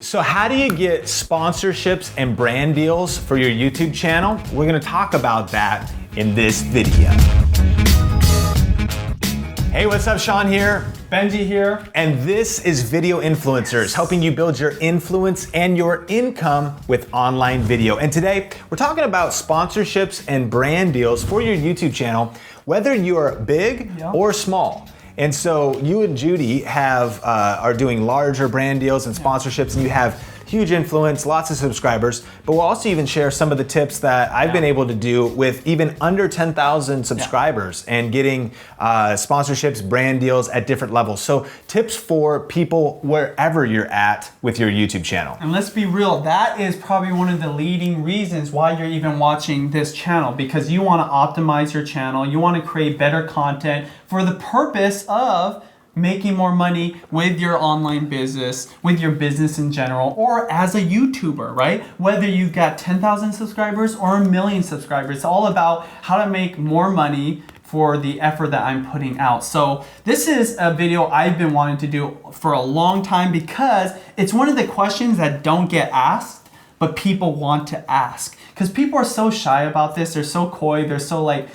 So how do you get sponsorships and brand deals for your YouTube channel? We're gonna talk about that in this video. Hey, what's up? Sean here. Benji here. And this is Video Influencers, helping you build your influence and your income with online video. And today, we're talking about sponsorships and brand deals for your YouTube channel, whether you are big or small. And so you and Judy are doing larger brand deals and sponsorships, and you have huge influence, lots of subscribers, but we'll also even share some of the tips that I've been able to do with even under 10,000 subscribers and getting sponsorships, brand deals at different levels. So tips for people wherever you're at with your YouTube channel. And let's be real, that is probably one of the leading reasons why you're even watching this channel, because you want to optimize your channel, you want to create better content for the purpose of making more money with your online business, with your business in general, or as a YouTuber, right? Whether you've got 10,000 subscribers or 1,000,000 subscribers, it's all about how to make more money for the effort that I'm putting out. So this is a video I've been wanting to do for a long time because it's one of the questions that don't get asked, but people want to ask. Because people are so shy about this, they're so coy, they're so like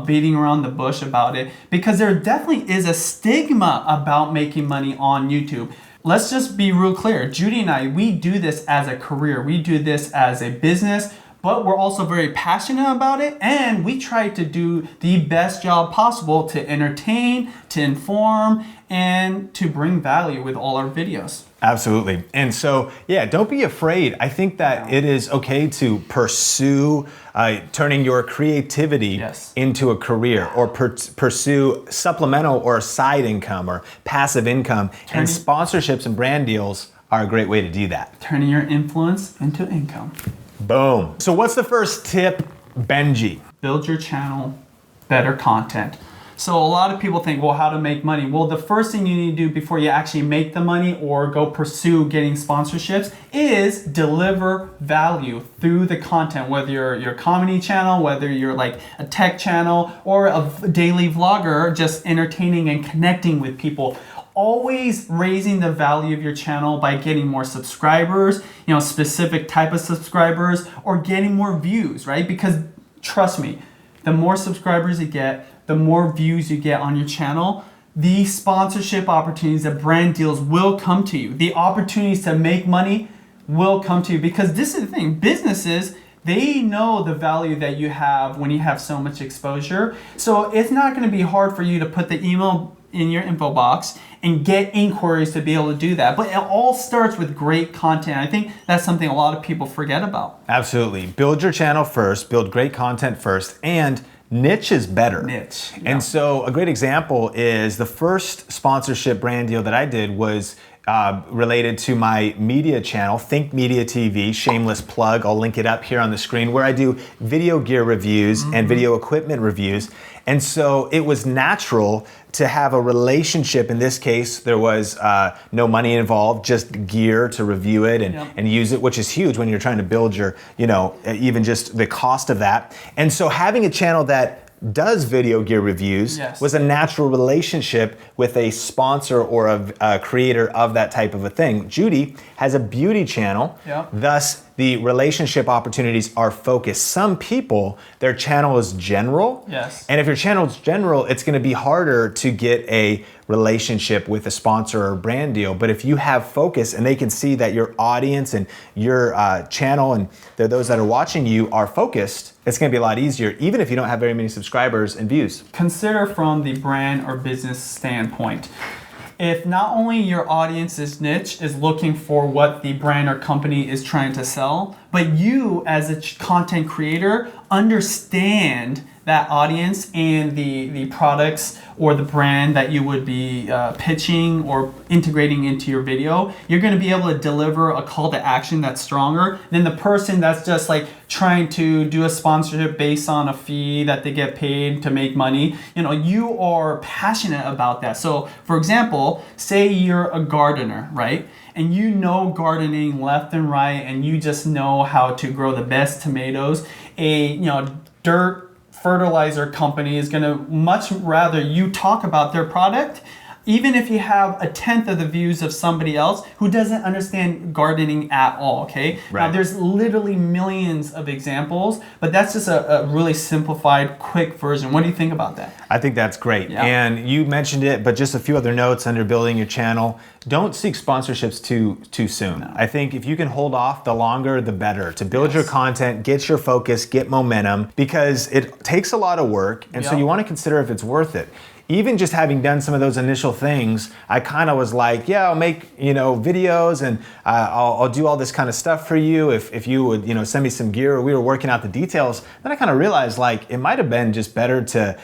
beating around the bush about it, because there definitely is a stigma about making money on YouTube. Let's just be real clear. Judy and I, we do this as a career. We do this as a business, but we're also very passionate about it, and we try to do the best job possible to entertain, to inform, and to bring value with all our videos. Absolutely. And so, yeah, don't be afraid. I think that it is okay to pursue turning your creativity into a career, or pursue supplemental or side income or passive income. And sponsorships and brand deals are a great way to do that. Turning your influence into income. Boom. So what's the first tip, Benji? Build your channel, better content. So a lot of people think, well, how to make money? Well, the first thing you need to do before you actually make the money or go pursue getting sponsorships is deliver value through the content, whether you're your comedy channel, whether you're like a tech channel or a daily vlogger, just entertaining and connecting with people. Always raising the value of your channel by getting more subscribers, specific type of subscribers, or getting more views, right? Because trust me, the more subscribers you get, the more views you get on your channel, the sponsorship opportunities, the brand deals will come to you. The opportunities to make money will come to you, because this is the thing, businesses, they know the value that you have when you have so much exposure. So it's not going to be hard for you to put the email in your info box and get inquiries to be able to do that. But it all starts with great content. I think that's something a lot of people forget about. Absolutely. Build your channel first, build great content first, and niche is better. Niche. Yeah. And so a great example is the first sponsorship brand deal that I did was related to my media channel, Think Media TV, shameless plug, I'll link it up here on the screen, where I do video gear reviews and video equipment reviews. And so it was natural to have a relationship. In this case, there was no money involved, just gear to review it and use it, which is huge when you're trying to build your, even just the cost of that. And so having a channel that does video gear reviews was a natural relationship with a sponsor or a creator of that type of a thing. Judy has a beauty channel, thus the relationship opportunities are focused. Some people, their channel is general, and if your channel is general, it's gonna be harder to get a relationship with a sponsor or brand deal. But if you have focus and they can see that your audience and your channel and those that are watching you are focused, it's gonna be a lot easier, even if you don't have very many subscribers and views. Consider from the brand or business standpoint. If not only your audience's niche is looking for what the brand or company is trying to sell, but you as a content creator understand that audience and the products or the brand that you would be pitching or integrating into your video, you're going to be able to deliver a call to action that's stronger than the person that's just like trying to do a sponsorship based on a fee that they get paid to make money. You are passionate about that. So for example, say you're a gardener, right? And you know gardening left and right, and you just know how to grow the best tomatoes. A dirt fertilizer company is going to much rather you talk about their product even if you have 1/10 of the views of somebody else who doesn't understand gardening at all, okay? Right. Now, there's literally millions of examples, but that's just a really simplified, quick version. What do you think about that? I think that's great. Yeah. And you mentioned it, but just a few other notes under building your channel. Don't seek sponsorships too soon. No. I think if you can hold off, the longer the better, to build your content, get your focus, get momentum, because it takes a lot of work, and so you want to consider if it's worth it. Even just having done some of those initial things, I kind of was like, yeah, I'll make, videos, and I'll do all this kind of stuff for you if you would, send me some gear, or we were working out the details. Then I kind of realized, like, it might have been just better to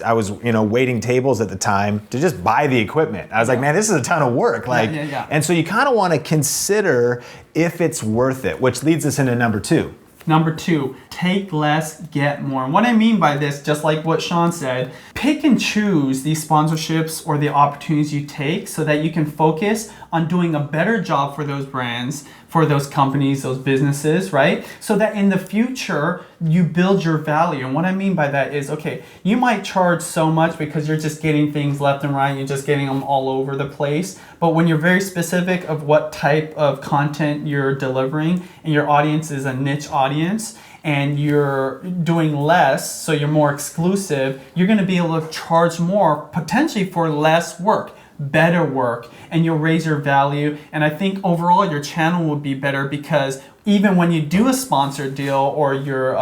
I was, waiting tables at the time, to just buy the equipment. I was like, man, this is a ton of work. Like, and so you kind of want to consider if it's worth it, which leads us into number 2. Number 2, take less, get more. And what I mean by this, just like what Sean said, pick and choose these sponsorships or the opportunities you take so that you can focus on doing a better job for those brands, for those companies, those businesses, right? So that in the future, you build your value. And what I mean by that is, okay, you might charge so much because you're just getting things left and right, you're just getting them all over the place. But when you're very specific of what type of content you're delivering, and your audience is a niche audience, and you're doing less, so you're more exclusive, you're gonna be able to charge more, potentially for less work, better work, and you'll raise your value. And I think overall your channel will be better, because even when you do a sponsored deal or you're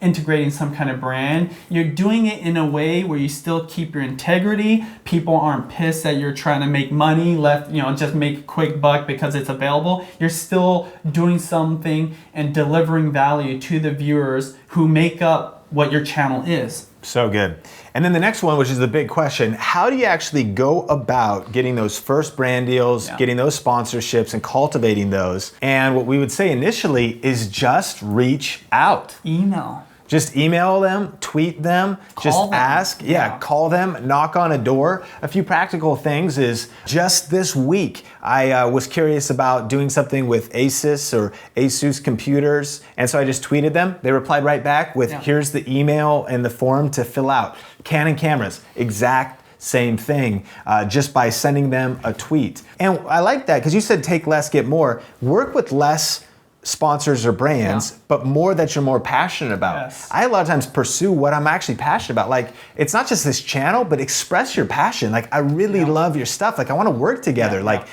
integrating some kind of brand, you're doing it in a way where you still keep your integrity. People aren't pissed that you're trying to make money, just make a quick buck because it's available. You're still doing something and delivering value to the viewers who make up what your channel is. So good. And then the next one, which is the big question, how do you actually go about getting those first brand deals, getting those sponsorships, and cultivating those? And what we would say initially is just reach out. Email. Just email them, tweet them, Call them. Ask. Call them, knock on a door. A few practical things is, just this week, I was curious about doing something with Asus or Asus computers, and so I just tweeted them. They replied right back with, here's the email and the form to fill out. Canon cameras, exact same thing, just by sending them a tweet. And I like that, because you said take less, get more. Work with less sponsors or brands, but more that you're more passionate about. Yes. I a lot of times pursue what I'm actually passionate about. Like, it's not just this channel, but express your passion. Like, I really love your stuff. Like, I want to work together. Like,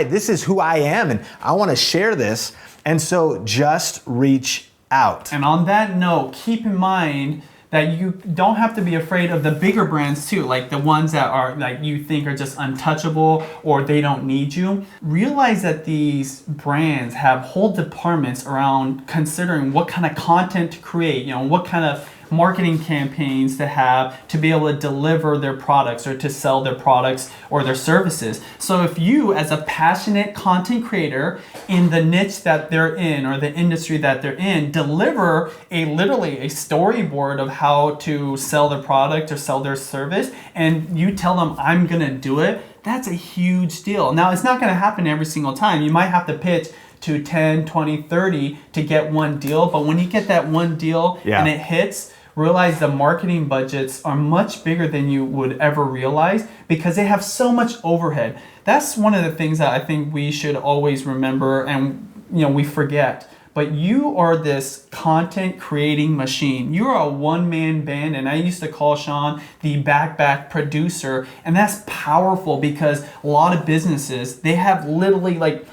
this is who I am, and I want to share this. And so just reach out. And on that note, keep in mind that you don't have to be afraid of the bigger brands too, like the ones that are like you think are just untouchable or they don't need you. Realize that these brands have whole departments around considering what kind of content to create, what kind of marketing campaigns to have to be able to deliver their products or to sell their products or their services. So if you, as a passionate content creator in the niche that they're in or the industry that they're in, deliver literally a storyboard of how to sell their product or sell their service, and you tell them, I'm gonna do it, that's a huge deal. Now, it's not gonna happen every single time. You might have to pitch to 10, 20, 30 to get one deal, but when you get that one deal and it hits, realize the marketing budgets are much bigger than you would ever realize, because they have so much overhead. That's one of the things that I think we should always remember, and we forget. But you are this content creating machine. You are a one-man band, and I used to call Sean the back producer, and that's powerful, because a lot of businesses, they have literally like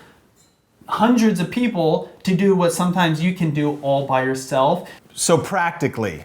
hundreds of people to do what sometimes you can do all by yourself. So practically,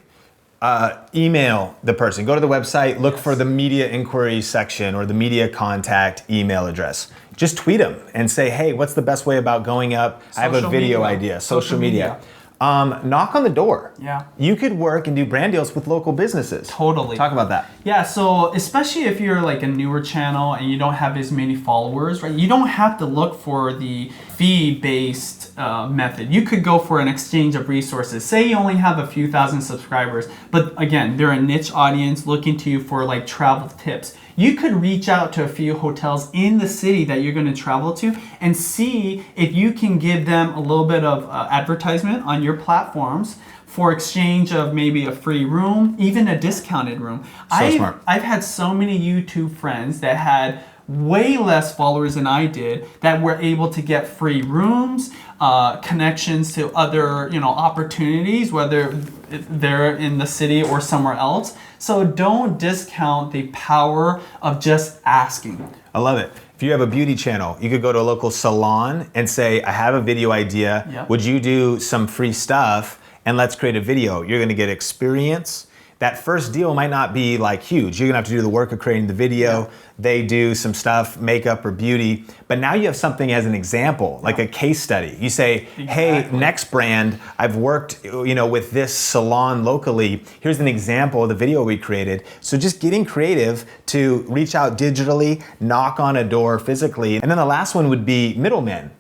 email the person. Go to the website, look for the media inquiry section or the media contact email address. Just tweet them and say, hey, what's the best way about going up? I have a video idea. Social media. Knock on the door. Yeah. You could work and do brand deals with local businesses. Totally. Talk about that. Yeah, so especially if you're like a newer channel and you don't have as many followers, right? You don't have to look for the fee-based method. You could go for an exchange of resources. Say you only have a few thousand subscribers, but again, they're a niche audience looking to you for like travel tips. you could reach out to a few hotels in the city that you're going to travel to and see if you can give them a little bit of advertisement on your platforms for exchange of maybe a free room, even a discounted room. Smart. I've had so many YouTube friends that had way less followers than I did that were able to get free rooms, connections to other, opportunities, whether they're in the city or somewhere else. So don't discount the power of just asking. I love it. If you have a beauty channel, you could go to a local salon and say, I have a video idea. Yep. Would you do some free stuff? And let's create a video. You're gonna get experience. That first deal might not be like huge. You're gonna have to do the work of creating the video. Yeah. They do some stuff, makeup or beauty, but now you have something as an example, like a case study. You say, hey, next brand, I've worked with this salon locally. Here's an example of the video we created. So just getting creative to reach out digitally, knock on a door physically. And then the last one would be middlemen.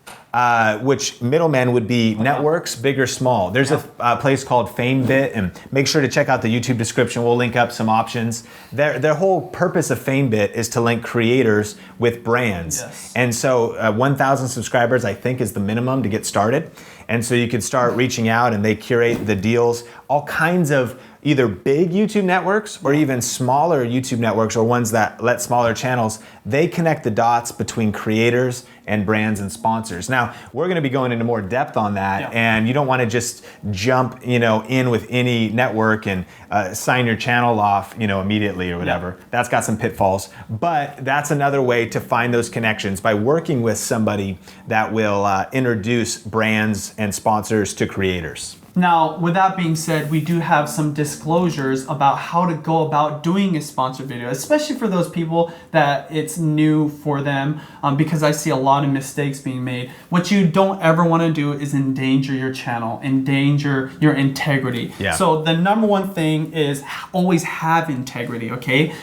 Which middlemen would be networks, big or small. There's a place called FameBit, and make sure to check out the YouTube description. We'll link up some options. Their whole purpose of FameBit is to link creators with brands. Yes. And so 1,000 subscribers, I think, is the minimum to get started. And so you can start reaching out and they curate the deals, all kinds of either big YouTube networks or even smaller YouTube networks or ones that let smaller channels, they connect the dots between creators and brands and sponsors. Now, we're gonna be going into more depth on that, and you don't wanna just jump in with any network and sign your channel off immediately or whatever. That's got some pitfalls, but that's another way to find those connections by working with somebody that will introduce brands and sponsors to creators. Now, with that being said, we do have some disclosures about how to go about doing a sponsored video, especially for those people that it's new for them, because I see a lot of mistakes being made. What you don't ever want to do is endanger your channel, endanger your integrity. Yeah. So the number one thing is always have integrity, okay?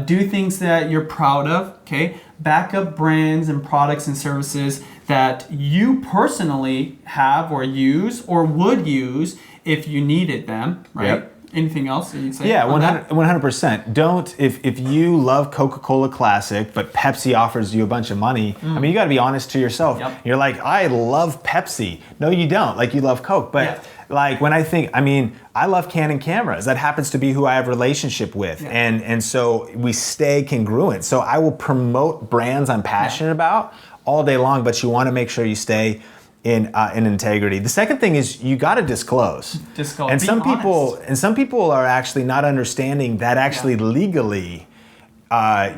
Do things that you're proud of, okay? Back up brands and products and services that you personally have or use or would use if you needed them, right? Yep. Anything else that you'd say? Yeah, 100%. Don't, if you love Coca-Cola Classic, but Pepsi offers you a bunch of money, I mean, you gotta be honest to yourself. Yep. You're like, I love Pepsi. No, you don't, like you love Coke. But like when I love Canon cameras. That happens to be who I have a relationship with. And so we stay congruent. So I will promote brands I'm passionate about all day long, but you wanna make sure you stay in integrity. The second thing is you got to disclose. And some people are actually not understanding that actually legally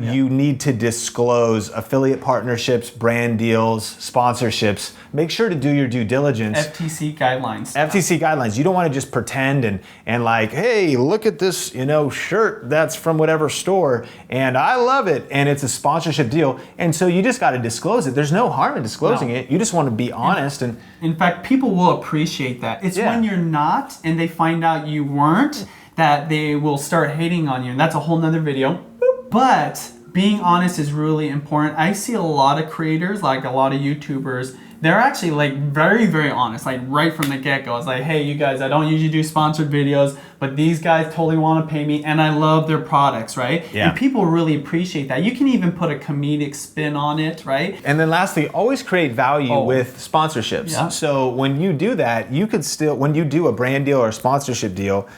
you need to disclose affiliate partnerships, brand deals, sponsorships. Make sure to do your due diligence. FTC guidelines. FTC guidelines. You don't want to just pretend and like, hey, look at this, shirt that's from whatever store and I love it and it's a sponsorship deal. And so you just got to disclose it. There's no harm in disclosing it. You just want to be honest. And in fact, people will appreciate that. It's when you're not and they find out you weren't that they will start hating on you. And that's a whole nother video. But being honest is really important. I see a lot of creators, like a lot of YouTubers, they're actually like very, very honest, like right from the get-go. It's like, hey, you guys, I don't usually do sponsored videos, but these guys totally want to pay me and I love their products, right? Yeah. And people really appreciate that. You can even put a comedic spin on it, right? And then lastly, always create value with sponsorships. Yeah. So when you do that, you could still, when you do a brand deal or a sponsorship deal,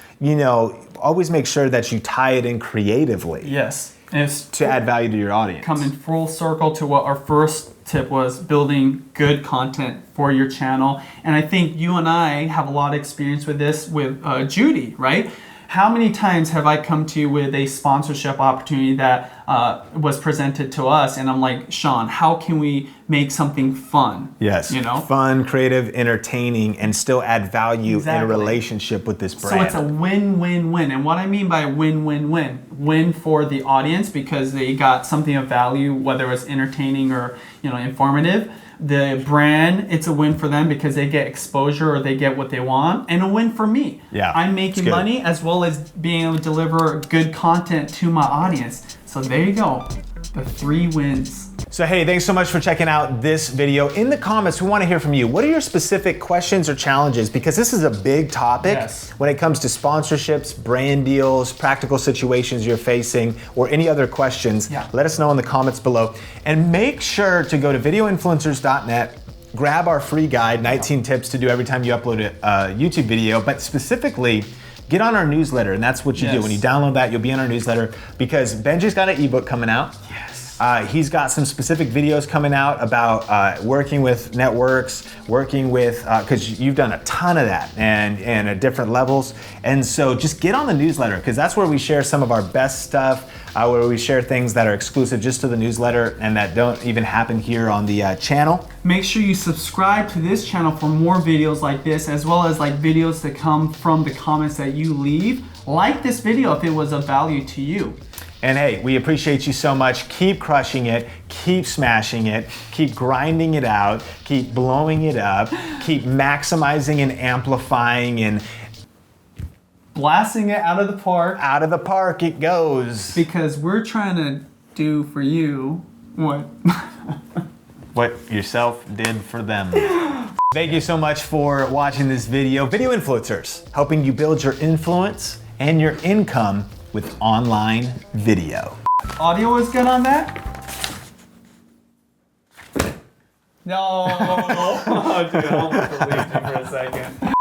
always make sure that you tie it in creatively. Yes. To add value to your audience. Coming full circle to what our first tip was, building good content for your channel. And I think you and I have a lot of experience with this with Judy, right? How many times have I come to you with a sponsorship opportunity that was presented to us and I'm like, Sean, how can we make something fun? Yes, fun, creative, entertaining, and still add value in a relationship with this brand. So it's a win-win-win. And what I mean by win-win-win, win for the audience because they got something of value, whether it's entertaining or informative. The brand, it's a win for them because they get exposure or they get what they want, and a win for me. Yeah, I'm making money as well as being able to deliver good content to my audience. So there you go, the 3 wins. So hey, thanks so much for checking out this video. In the comments, we want to hear from you. What are your specific questions or challenges? Because this is a big topic when it comes to sponsorships, brand deals, practical situations you're facing, or any other questions. Let us know in the comments below. And make sure to go to videoinfluencers.net, grab our free guide, 19 tips to do every time you upload a YouTube video, but specifically, get on our newsletter, and that's what you do. When you download that, you'll be on our newsletter because Benji's got an ebook coming out. He's got some specific videos coming out about working with networks, working with, because you've done a ton of that and at different levels. And so just get on the newsletter because that's where we share some of our best stuff, where we share things that are exclusive just to the newsletter and that don't even happen here on the channel. Make sure you subscribe to this channel for more videos like this, as well as like videos that come from the comments that you leave. Like this video if it was of value to you. And hey, we appreciate you so much. Keep crushing it, keep smashing it, keep grinding it out, keep blowing it up, keep maximizing and amplifying and blasting it out of the park. Out of the park it goes. Because we're trying to do for you what? What yourself did for them. Thank you so much for watching this video. Video Influencers, helping you build your influence and your income with online video. Audio is good on that? No. Oh, dude, I almost believed you for a second.